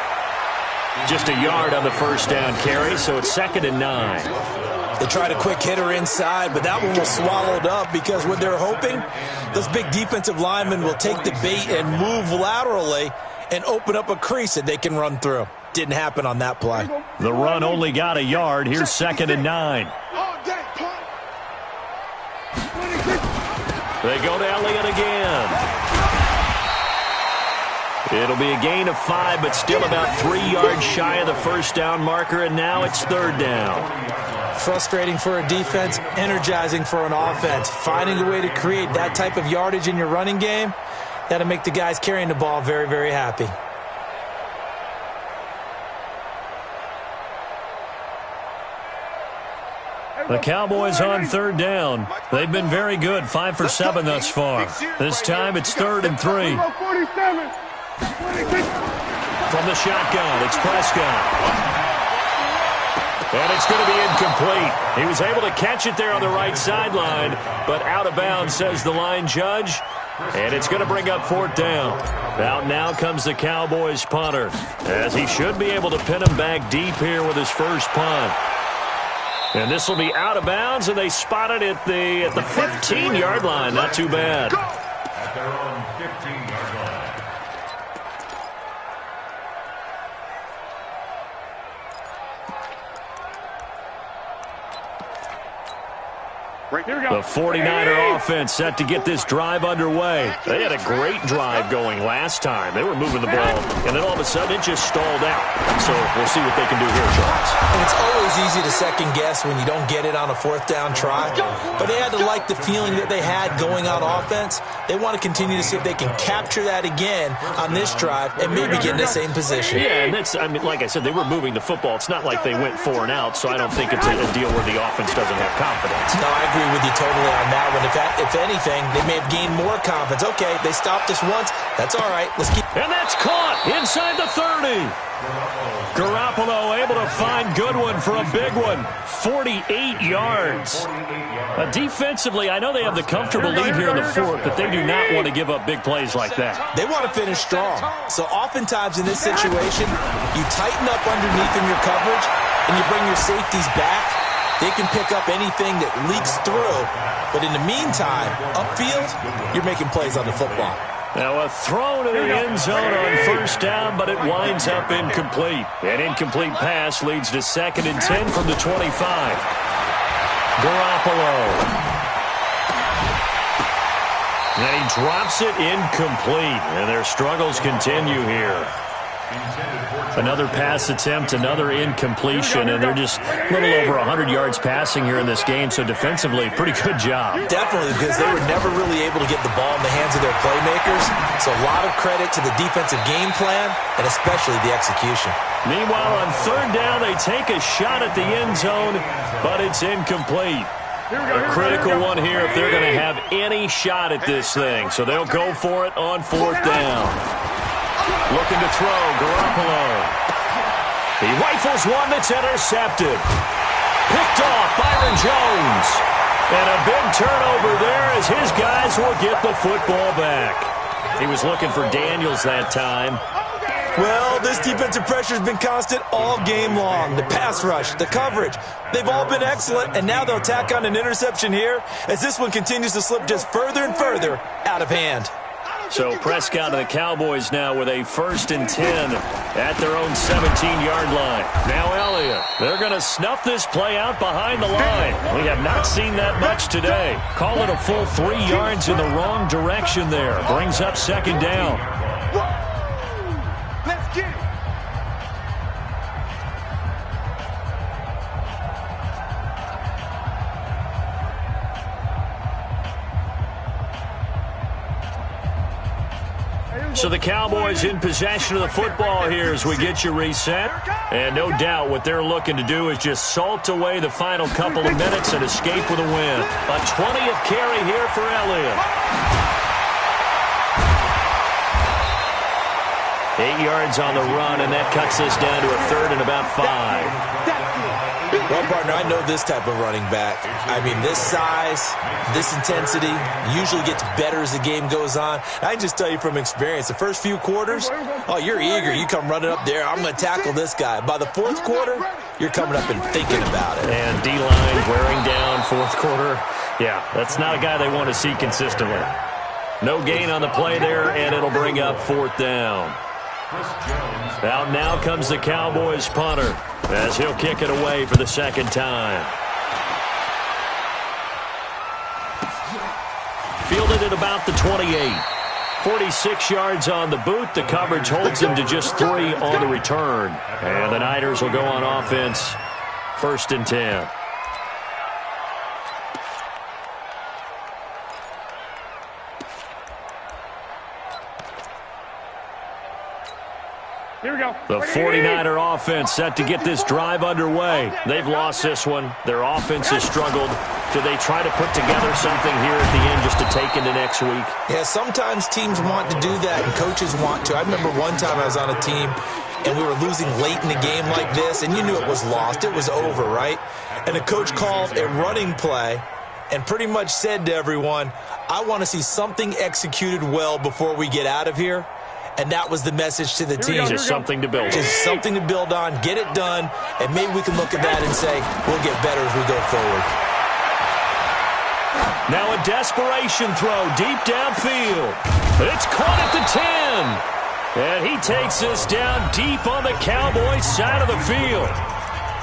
[SPEAKER 5] Just a yard on the first down carry, so it's 2nd and 9.
[SPEAKER 6] They tried a quick hitter inside, but that one was swallowed up because what they're hoping, those big defensive linemen will take the bait and move laterally and open up a crease that they can run through. Didn't happen on that play.
[SPEAKER 5] The run only got a yard. Here's 2nd and 9. They go to Elliott again. It'll be a gain of 5, but still about 3 yards shy of the first down marker, and now it's 3rd down.
[SPEAKER 6] Frustrating for a defense, energizing for an offense. Finding a way to create that type of yardage in your running game, that'll make the guys carrying the ball very, very happy.
[SPEAKER 5] The Cowboys on 3rd down. They've been very good, 5 for 7 thus far. This time it's 3rd and 3. From the shotgun, it's Prescott. And it's going to be incomplete. He was able to catch it there on the right sideline, but out of bounds, says the line judge. And it's going to bring up 4th down. Out now comes the Cowboys punter, as he should be able to pin him back deep here with his first punt. And this will be out of bounds, and they spot it at the 15-yard line. Not too bad.
[SPEAKER 7] At their own 15-yard line.
[SPEAKER 5] The 49er offense set to get this drive underway. They had a great drive going last time. They were moving the ball, and then all of a sudden it just stalled out. So we'll see what they can do here, Charles.
[SPEAKER 6] And it's always easy to second guess when you don't get it on a 4th down try. But they had to like the feeling that they had going on offense. They want to continue to see if they can capture that again on this drive and maybe get in the same position.
[SPEAKER 5] Yeah, and that's, I mean, like I said, they were moving the football. It's not like they went 4 and out, so I don't think it's a deal where the offense doesn't have confidence.
[SPEAKER 6] No, I agree with you totally on that one. If anything, they may have gained more confidence. Okay, they stopped us once. That's all right. Let's keep.
[SPEAKER 5] And that's caught inside the 30. Garoppolo able to find Goodwin for a big one. 48 yards. Defensively, I know they have the comfortable lead here in the 4th, but they do not want to give up big plays like that.
[SPEAKER 6] They want to finish strong. So oftentimes in this situation, you tighten up underneath in your coverage, and you bring your safeties back. They can pick up anything that leaks through. But in the meantime, upfield, you're making plays on the football.
[SPEAKER 5] Now a throw to the end zone on 1st down, but it winds up incomplete. An incomplete pass leads to 2nd and 10 from the 25. Garoppolo. And he drops it incomplete. And their struggles continue here. Another pass attempt, another incompletion, and they're just a little over 100 yards passing here in this game, so defensively, pretty good job.
[SPEAKER 6] Definitely, because they were never really able to get the ball in the hands of their playmakers, so a lot of credit to the defensive game plan, and especially the execution.
[SPEAKER 5] Meanwhile, on 3rd down, they take a shot at the end zone, but it's incomplete. A critical one here if they're going to have any shot at this thing, so they'll go for it on 4th down. Looking to throw, Garoppolo. He rifles one that's intercepted. Picked off, Byron Jones. And a big turnover there as his guys will get the football back. He was looking for Daniels that time.
[SPEAKER 6] Well, this defensive pressure has been constant all game long. The pass rush, the coverage, they've all been excellent, and now they'll tack on an interception here as this one continues to slip just further and further out of hand.
[SPEAKER 5] So Prescott and the Cowboys now with a 1st and 10 at their own 17-yard line. Now Elliott. They're going to snuff this play out behind the line. We have not seen that much today. Call it a full 3 yards in the wrong direction there. Brings up 2nd down.
[SPEAKER 8] Let's get it.
[SPEAKER 5] So the Cowboys in possession of the football here as we get you reset. And no doubt what they're looking to do is just salt away the final couple of minutes and escape with a win. A 20th carry here for Elliott. 8 yards on the run, and that cuts us down to a 3rd and about 5.
[SPEAKER 6] Well, partner, I know this type of running back. I mean, this size, this intensity usually gets better as the game goes on. I can just tell you from experience, the first few quarters, oh, you're eager. You come running up there, I'm going to tackle this guy. By the 4th quarter, you're coming up and thinking about it.
[SPEAKER 5] And D-line wearing down 4th quarter. Yeah, that's not a guy they want to see consistently. No gain on the play there, and it'll bring up 4th down. Out now comes the Cowboys punter as he'll kick it away for the 2nd time. Fielded at about the 28. 46 yards on the boot. The coverage holds him to just 3 on the return. And the Niners will go on offense. 1st and 10.
[SPEAKER 8] Here we go.
[SPEAKER 5] The 49er offense set to get this drive underway. They've lost this one. Their offense has struggled. Do they try to put together something here at the end just to take into next week?
[SPEAKER 6] Yeah, sometimes teams want to do that and coaches want to. I remember one time I was on a team and we were losing late in the game like this, and you knew it was lost. It was over, right? And the coach called a running play and pretty much said to everyone, I want to see something executed well before we get out of here. And that was the message to the team.
[SPEAKER 5] Just something to build on.
[SPEAKER 6] Just something to build on, get it done, and maybe we can look at that and say, we'll get better as we go forward.
[SPEAKER 5] Now a desperation throw deep downfield. It's caught at the 10. And he takes this down deep on the Cowboys side of the field.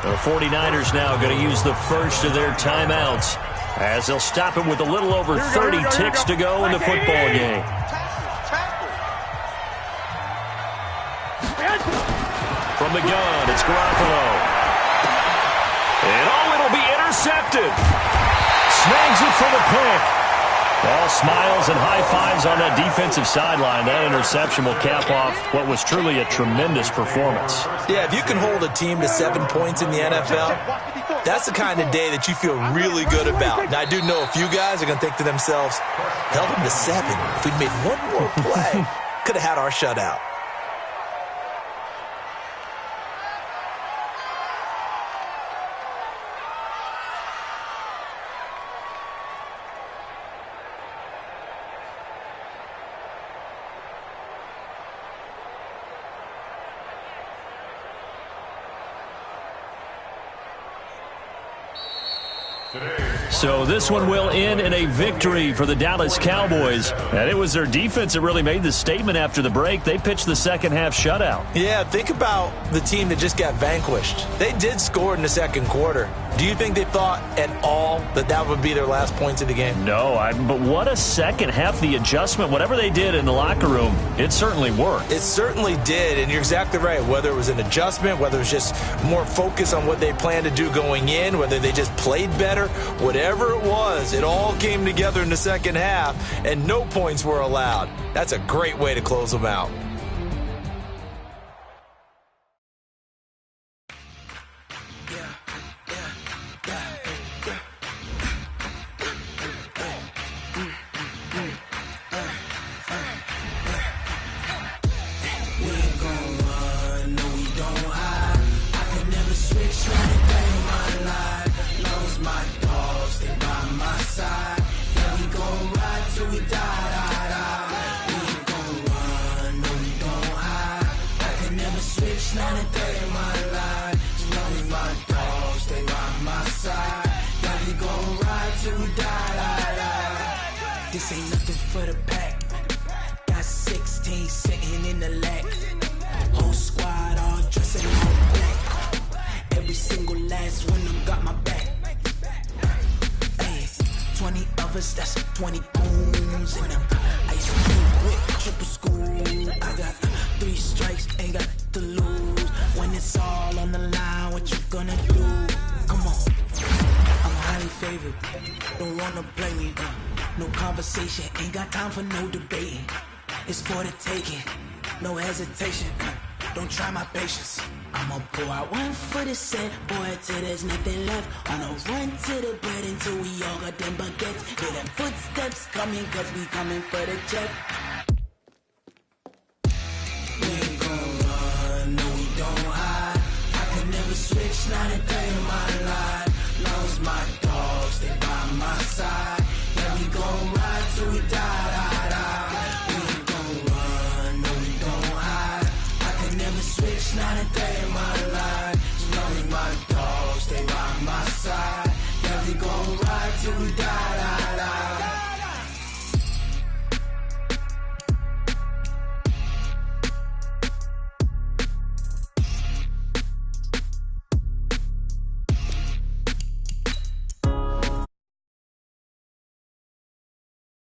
[SPEAKER 5] The 49ers now going to use the first of their timeouts as they'll stop it with a little over 30 ticks to go in the football game. From the gun, it's Garoppolo. And it'll be intercepted. Snags it for the pick. All smiles and high fives on that defensive sideline. That interception will cap off what was truly a tremendous performance.
[SPEAKER 6] Yeah, if you can hold a team to 7 points in the NFL, that's the kind of day that you feel really good about. Now, I do know a few guys are going to think to themselves, held them to 7. If we'd made one more play, could have had our shutout.
[SPEAKER 5] So this one will end in a victory for the Dallas Cowboys. And it was their defense that really made the statement after the break. They pitched the second half shutout.
[SPEAKER 6] Yeah, think about the team that just got vanquished. They did score in the second quarter. Do you think they thought at all that that would be their last points of the game?
[SPEAKER 5] No, but what a second half. The adjustment, whatever they did in the locker room, it certainly worked.
[SPEAKER 6] It certainly did, and you're exactly right. Whether it was an adjustment, whether it was just more focus on what they planned to do going in, whether they just played better, whatever it was, it all came together in the second half, and no points were allowed. That's a great way to close them out.
[SPEAKER 1] This ain't nothing for the pack. Got 16 sitting in the lag. Whole squad all dressing all black. Every single last one of them got my back. Hey, 20 of us, that's 20 goons in them. I used to be with triple school. I got 3 strikes, ain't got to lose. When it's all on the line, what you gonna do? Come on, I'm highly favored. Don't wanna play me, no conversation, ain't got time for no debating. It's for the taking, no hesitation. Don't try my patience. I'ma pour out one for the set, boy, till there's nothing left. On a run to the bread until we all got them baguettes. Hear them footsteps coming, cause we coming for the check. We ain't gon' run, no we don't hide. I could never switch, not a day in my life. Long as my dogs, they by my side.